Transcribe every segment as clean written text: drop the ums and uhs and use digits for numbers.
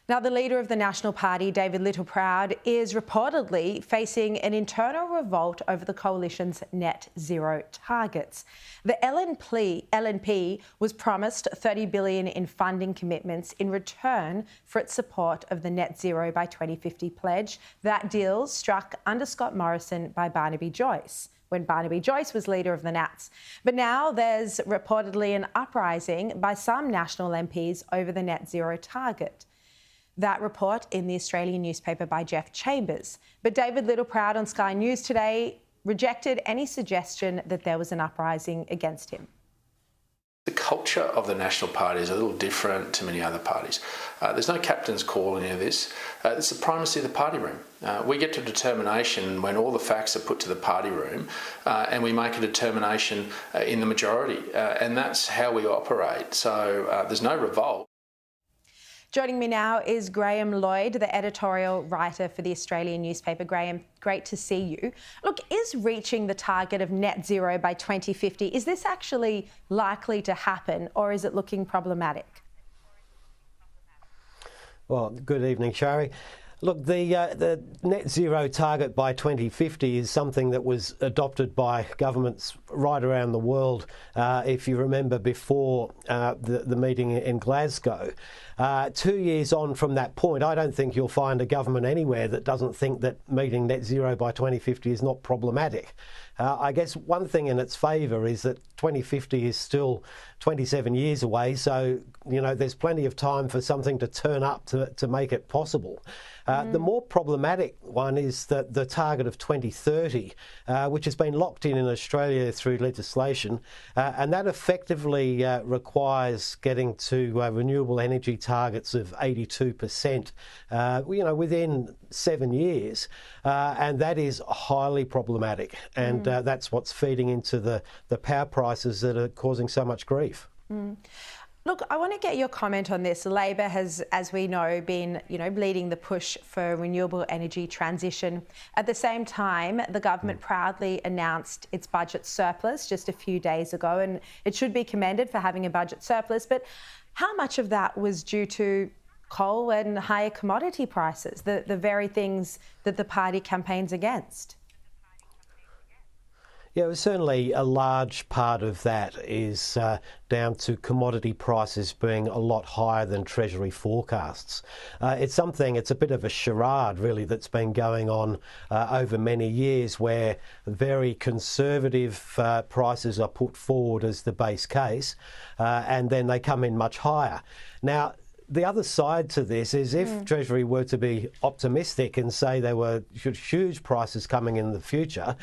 Now, the leader of the National Party, David Littleproud, is reportedly facing an internal revolt over the coalition's net zero targets. The LNP was promised $30 billion in funding commitments in return for its support of the net zero by 2050 pledge. That deal struck under Scott Morrison by Barnaby Joyce, when Barnaby Joyce was leader of the Nats. But now there's reportedly an uprising by some national MPs over the net zero target. That report in the Australian newspaper by Jeff Chambers. But David Littleproud on Sky News today rejected any suggestion that there was an uprising against him. The culture of the National Party is a little different to many other parties. There's no captain's call in any of this. It's the primacy of the party room. We get to determination when all the facts are put to the party room and we make a determination in the majority. And that's how we operate. So there's no revolt. Joining me now is Graham Lloyd, the editorial writer for the Australian newspaper. Graham, great to see you. Look, is reaching the target of net zero by 2050, is this actually likely to happen, or is it looking problematic? Well, good evening, Sharri. Look, the net zero target by 2050 is something that was adopted by governments right around the world, if you remember, before the meeting in Glasgow. 2 years on from that point, I don't think you'll find a government anywhere that doesn't think that meeting net zero by 2050 is not problematic. I guess one thing in its favour is that 2050 is still 27 years away, so there's plenty of time for something to turn up to make it possible. The more problematic one is the target of 2030, which has been locked in Australia through legislation, and that effectively requires getting to renewable energy targets of 82%, within 7 years, and that is highly problematic, and that's what's feeding into the power prices that are causing so much grief. Look, I want to get your comment on this. Labor has, as we know, been, leading the push for renewable energy transition. At the same time, the government proudly announced its budget surplus just a few days ago, and it should be commended for having a budget surplus. But how much of that was due to coal and higher commodity prices, the very things that the party campaigns against? Yeah, well, certainly a large part of that is down to commodity prices being a lot higher than Treasury forecasts. It's a bit of a charade, really, that's been going on over many years, where very conservative prices are put forward as the base case, and then they come in much higher. Now, the other side to this is if Treasury were to be optimistic and say there were huge prices coming in the future,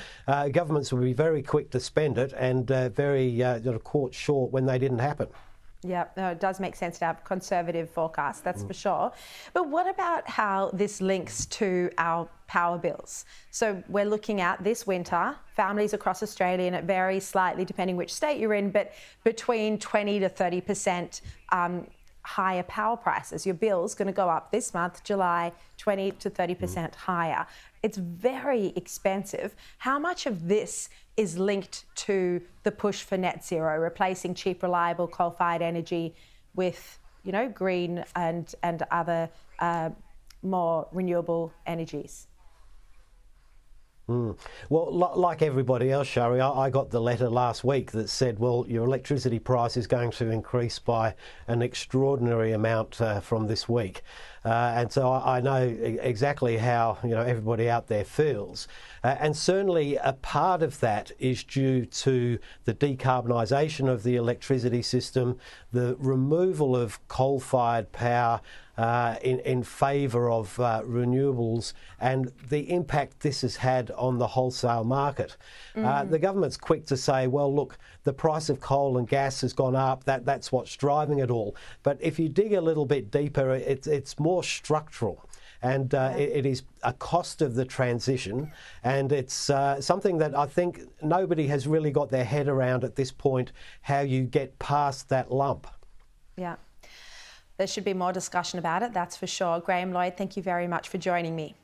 governments would be very quick to spend it and very caught short when they didn't happen. Yeah, no, it does make sense to have conservative forecasts, that's for sure. But what about how this links to our power bills? So we're looking at this winter, families across Australia, and it varies slightly depending which state you're in, but between 20 to 30% higher power prices. Your bill's going to go up this month, July, 20 to 30% higher. It's very expensive. How much of this is linked to the push for net zero, replacing cheap, reliable coal-fired energy with, green and other more renewable energies? Well, like everybody else, Sharri, I got the letter last week that said, well, your electricity price is going to increase by an extraordinary amount from this week. And so I know exactly how everybody out there feels. And certainly a part of that is due to the decarbonisation of the electricity system, the removal of coal-fired power in favour of renewables, and the impact this has had on the wholesale market. The government's quick to say, well, look, the price of coal and gas has gone up, that's what's driving it all. But if you dig a little bit deeper, it's more structural. And it is a cost of the transition, and it's something that I think nobody has really got their head around at this point, how you get past that lump. Yeah. There should be more discussion about it, that's for sure. Graham Lloyd, thank you very much for joining me.